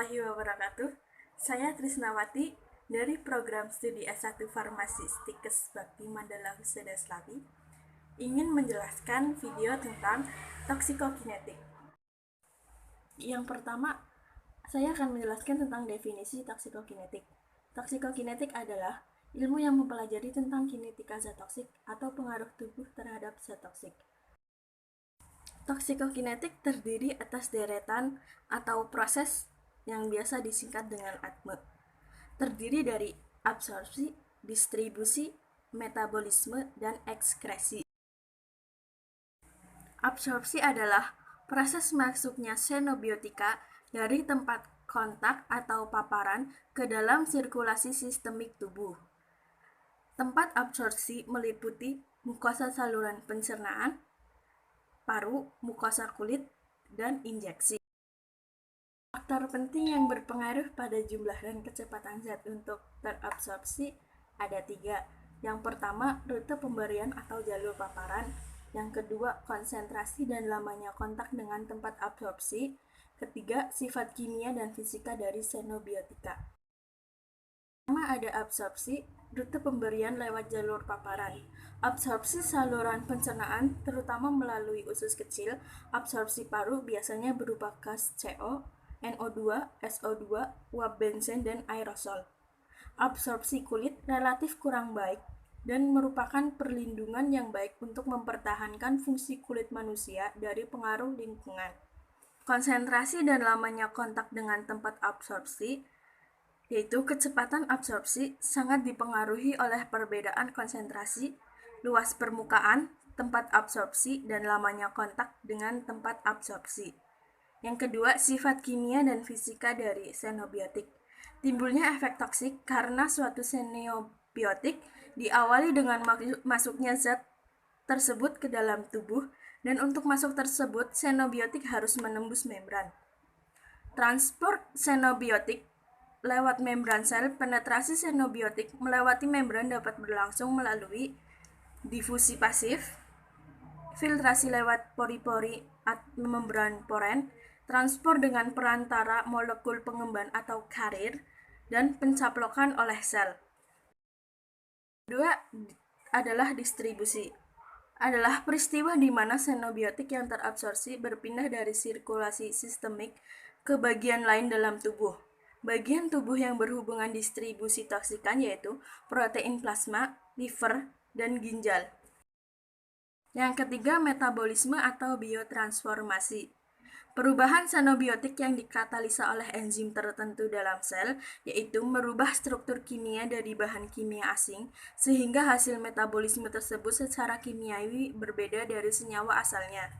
warahmatullahi wabarakatuh. Saya Trisnawati dari program studi S1 Farmasi Stikes Bakti Mandala Husada Slavi ingin menjelaskan video tentang toksikokinetik. Yang pertama, saya akan menjelaskan tentang definisi toksikokinetik. Toksikokinetik adalah ilmu yang mempelajari tentang kinetika zat toksik atau pengaruh tubuh terhadap zat toksik. Toksikokinetik terdiri atas deretan atau proses yang biasa disingkat dengan ATME. Terdiri dari absorpsi, distribusi, metabolisme, dan ekskresi. Absorpsi adalah proses masuknya xenobiotika dari tempat kontak atau paparan ke dalam sirkulasi sistemik tubuh. Tempat absorpsi meliputi mukosa saluran pencernaan, paru, mukosa kulit, dan injeksi. Faktor penting yang berpengaruh pada jumlah dan kecepatan zat untuk terabsorpsi ada 3. Yang pertama, rute pemberian atau jalur paparan. Yang kedua, konsentrasi dan lamanya kontak dengan tempat absorpsi. Ketiga, sifat kimia dan fisika dari xenobiotika. Pertama ada absorpsi, rute pemberian lewat jalur paparan. Absorpsi saluran pencernaan terutama melalui usus kecil. Absorpsi paru biasanya berupa gas CO, NO2, SO2, uap benzen, dan aerosol. Absorpsi kulit relatif kurang baik dan merupakan perlindungan yang baik untuk mempertahankan fungsi kulit manusia dari pengaruh lingkungan. Konsentrasi dan lamanya kontak dengan tempat absorpsi, yaitu kecepatan absorpsi sangat dipengaruhi oleh perbedaan konsentrasi, luas permukaan, tempat absorpsi, dan lamanya kontak dengan tempat absorpsi. Yang kedua, sifat kimia dan fisika dari xenobiotik. Timbulnya efek toksik karena suatu xenobiotik diawali dengan masuknya zat tersebut ke dalam tubuh, dan untuk masuk tersebut, xenobiotik harus menembus membran. Transport xenobiotik lewat membran sel, penetrasi xenobiotik melewati membran dapat berlangsung melalui difusi pasif, filtrasi lewat pori-pori membran poren, transport dengan perantara molekul pengemban atau karir, dan pencaplokan oleh sel. Kedua adalah distribusi. Adalah peristiwa di mana xenobiotik yang terabsorpsi berpindah dari sirkulasi sistemik ke bagian lain dalam tubuh. Bagian tubuh yang berhubungan distribusi toksikan yaitu protein plasma, liver, dan ginjal. Yang ketiga, metabolisme atau biotransformasi. Perubahan xenobiotik yang dikatalisa oleh enzim tertentu dalam sel, yaitu merubah struktur kimia dari bahan kimia asing, sehingga hasil metabolisme tersebut secara kimiawi berbeda dari senyawa asalnya.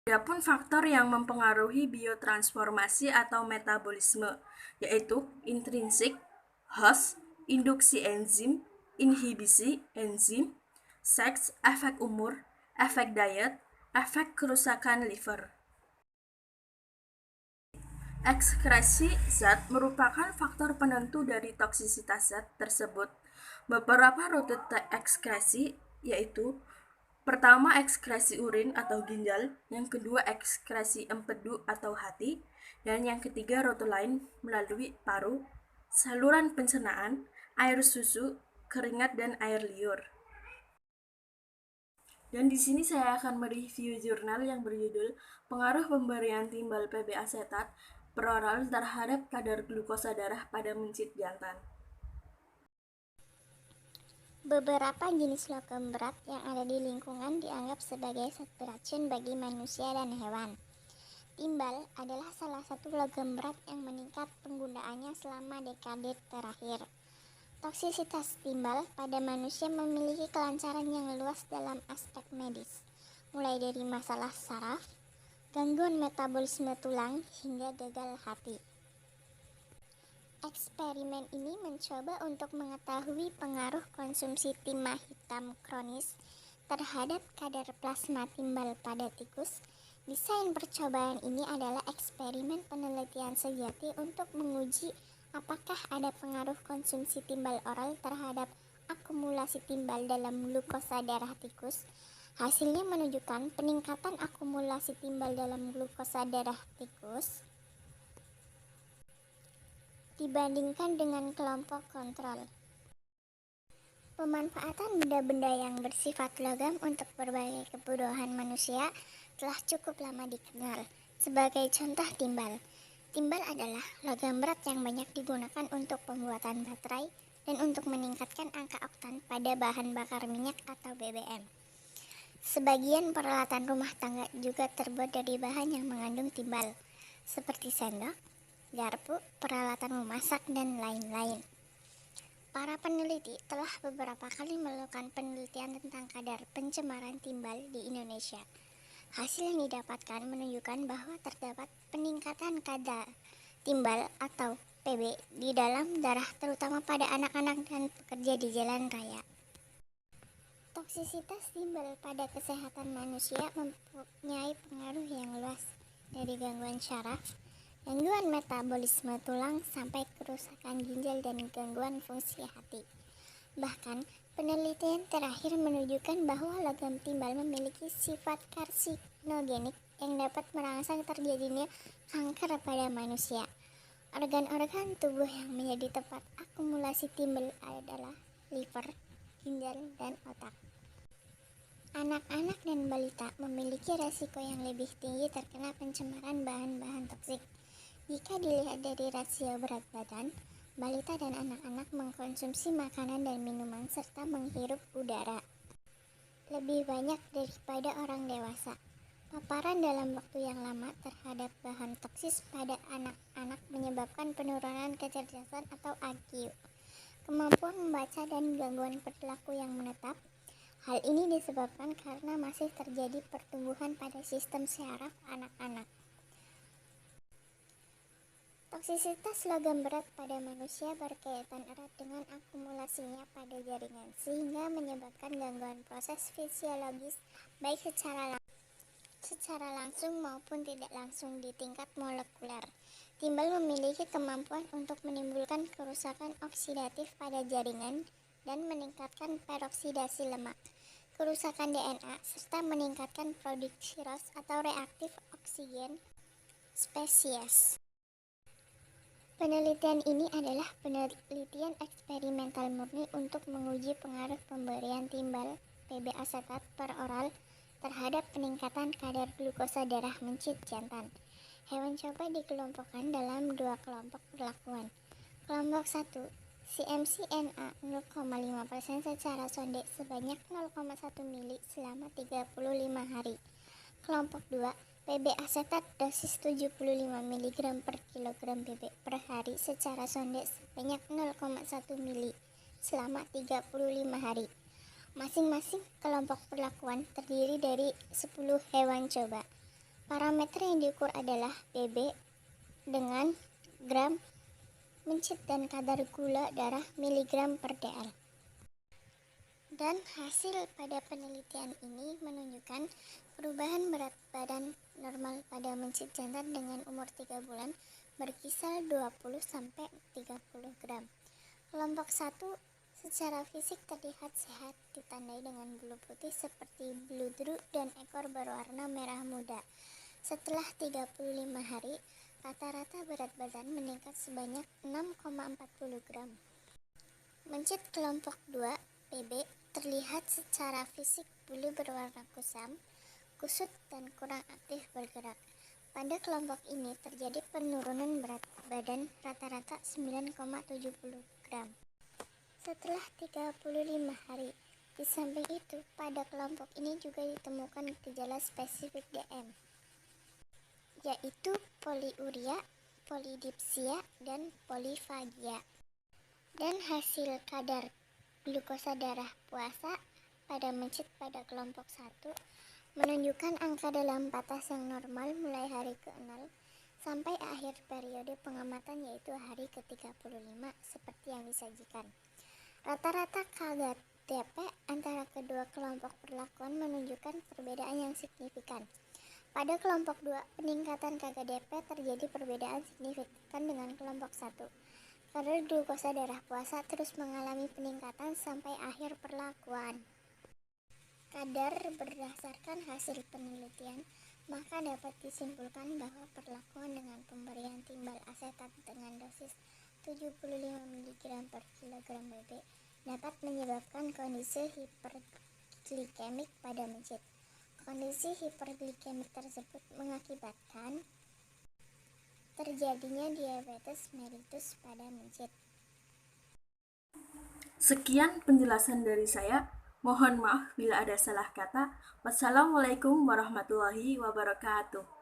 Adapun faktor yang mempengaruhi biotransformasi atau metabolisme, yaitu intrinsik, host, induksi enzim, inhibisi enzim, seks, efek umur, efek diet, efek kerusakan liver. Ekskresi zat merupakan faktor penentu dari toksisitas zat tersebut. Beberapa rute ekskresi yaitu pertama, ekskresi urin atau ginjal, yang kedua ekskresi empedu atau hati, dan yang ketiga rute lain melalui paru, saluran pencernaan, air susu, keringat, dan air liur. Dan di sini saya akan mereview jurnal yang berjudul Pengaruh Pemberian Timbal PB asetat peroral terhadap kadar glukosa darah pada mencit jantan. Beberapa jenis logam berat yang ada di lingkungan dianggap sebagai zat beracun bagi manusia dan hewan. Timbal adalah salah satu logam berat yang meningkat penggunaannya selama dekade terakhir. Toksisitas timbal pada manusia memiliki kelancaran yang luas dalam aspek medis, mulai dari masalah saraf, gangguan metabolisme tulang, hingga gagal hati. Eksperimen ini mencoba untuk mengetahui pengaruh konsumsi timah hitam kronis terhadap kadar plasma timbal pada tikus. Desain percobaan ini adalah eksperimen penelitian sejati untuk menguji apakah ada pengaruh konsumsi timbal oral terhadap akumulasi timbal dalam glukosa darah tikus. Hasilnya menunjukkan peningkatan akumulasi timbal dalam glukosa darah tikus dibandingkan dengan kelompok kontrol. Pemanfaatan benda-benda yang bersifat logam untuk berbagai kebutuhan manusia telah cukup lama dikenal. Sebagai contoh timbal. Timbal adalah logam berat yang banyak digunakan untuk pembuatan baterai dan untuk meningkatkan angka oktan pada bahan bakar minyak atau BBM. Sebagian peralatan rumah tangga juga terbuat dari bahan yang mengandung timbal, seperti sendok, garpu, peralatan memasak, dan lain-lain. Para peneliti telah beberapa kali melakukan penelitian tentang kadar pencemaran timbal di Indonesia. Hasil yang didapatkan menunjukkan bahwa terdapat peningkatan kadar timbal atau PB di dalam darah terutama pada anak-anak dan pekerja di jalan raya. Toksisitas timbal pada kesehatan manusia mempunyai pengaruh yang luas, dari gangguan syaraf, gangguan metabolisme tulang, sampai kerusakan ginjal dan gangguan fungsi hati. Bahkan, penelitian terakhir menunjukkan bahwa logam timbal memiliki sifat karsinogenik yang dapat merangsang terjadinya kanker pada manusia. Organ-organ tubuh yang menjadi tempat akumulasi timbal adalah liver, ginjal, dan otak. Anak-anak dan balita memiliki resiko yang lebih tinggi terkena pencemaran bahan-bahan toksik. Jika dilihat dari rasio berat badan, balita dan anak-anak mengkonsumsi makanan dan minuman serta menghirup udara lebih banyak daripada orang dewasa. Paparan dalam waktu yang lama terhadap bahan toksis pada anak-anak menyebabkan penurunan kecerdasan atau IQ, kemampuan membaca, dan gangguan perilaku yang menetap. Hal ini disebabkan karena masih terjadi pertumbuhan pada sistem syaraf anak-anak. Toksisitas logam berat pada manusia berkaitan erat dengan akumulasinya pada jaringan, sehingga menyebabkan gangguan proses fisiologis baik secara langsung maupun tidak langsung di tingkat molekuler. Timbal memiliki kemampuan untuk menimbulkan kerusakan oksidatif pada jaringan dan meningkatkan peroksidasi lemak, kerusakan DNA, serta meningkatkan produksi ROS atau reaktif oksigen spesies. Penelitian ini adalah penelitian eksperimental murni untuk menguji pengaruh pemberian timbal PB asetat per oral terhadap peningkatan kadar glukosa darah mencit jantan. Hewan coba dikelompokkan dalam dua kelompok perlakuan. Kelompok 1, CMC-NA 0,5% secara sonde sebanyak 0,1 mili selama 35 hari. Kelompok 2, PB asetat dosis 75 mg per kilogram PB per hari secara sonde sebanyak 0,1 mili selama 35 hari. Masing-masing kelompok perlakuan terdiri dari 10 hewan coba. Parameter yang diukur adalah PB dengan gram mencit dan kadar gula darah miligram per dl. Dan hasil pada penelitian ini menunjukkan perubahan berat badan normal pada mencit jantan dengan umur 3 bulan berkisar 20-30 gram. Kelompok 1 secara fisik terlihat sehat, ditandai dengan bulu putih seperti beludru dan ekor berwarna merah muda. Setelah 35 hari, rata-rata berat badan meningkat sebanyak 6,40 gram. Mencit kelompok 2, PB, terlihat secara fisik bulu berwarna kusam, kusut, dan kurang aktif bergerak. Pada kelompok ini terjadi penurunan berat badan rata-rata 9,70 gram. Setelah 35 hari, di samping itu, pada kelompok ini juga ditemukan gejala spesifik DM, yaitu poliuria, polidipsia, dan polifagia. Dan hasil kadar glukosa darah puasa pada mencit pada kelompok 1 menunjukkan angka dalam batas yang normal mulai hari ke-0 sampai akhir periode pengamatan, yaitu hari ke-35 seperti yang disajikan. Rata-rata KDP antara kedua kelompok perlakuan menunjukkan perbedaan yang signifikan. Pada kelompok 2, peningkatan KDP terjadi perbedaan signifikan dengan kelompok 1. Kadar glukosa darah puasa terus mengalami peningkatan sampai akhir perlakuan. Kadar berdasarkan hasil penelitian, maka dapat disimpulkan bahwa perlakuan dengan pemberian timbal asetat dengan dosis 75 mg per kilogram bebek dapat menyebabkan kondisi hiperglikemik pada mencit. Kondisi hiperglikemik tersebut mengakibatkan terjadinya diabetes mellitus pada mencit. Sekian penjelasan dari saya. Mohon maaf bila ada salah kata. Wassalamualaikum warahmatullahi wabarakatuh.